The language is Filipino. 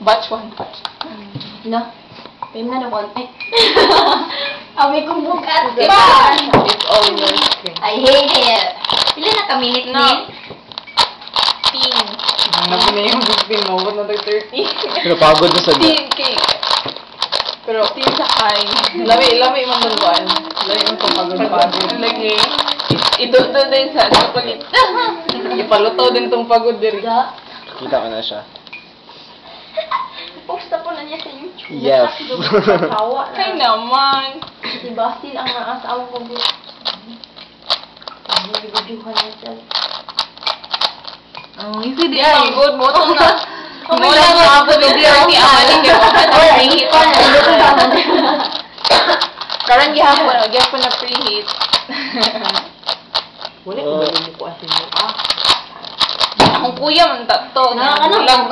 Batch 1. No? Pwede na naman. Amoy kong bukas. It's all your screen. I hate it. Pila na ka-minute No. ni? Pin. Nabi na yung 15 mo. Ba't na 30? Pero pagod na sa Tin cake. Pero, tin sa kain. Lami man doon buwan. Lami man itong pagod. Lagi. Ito din sa chocolate. Ipaluto din itong pagod diri. Kita ko na siya. Post na po na niya sa YouTube. Yes. Tawa na. Ay naman. Si Basil ang naasawa ko dito. Nag-videohan niya siya. Easy din. Ay, good. Bottom na. Okay, Wala lang, na ako good, din good, yung good. amalik yung Preheat pa na. Luto pa na. Karang gihapon na preheat. Wala ko ba yung mukha sa inyo? Akong kuya man tato. Nakakano? Walang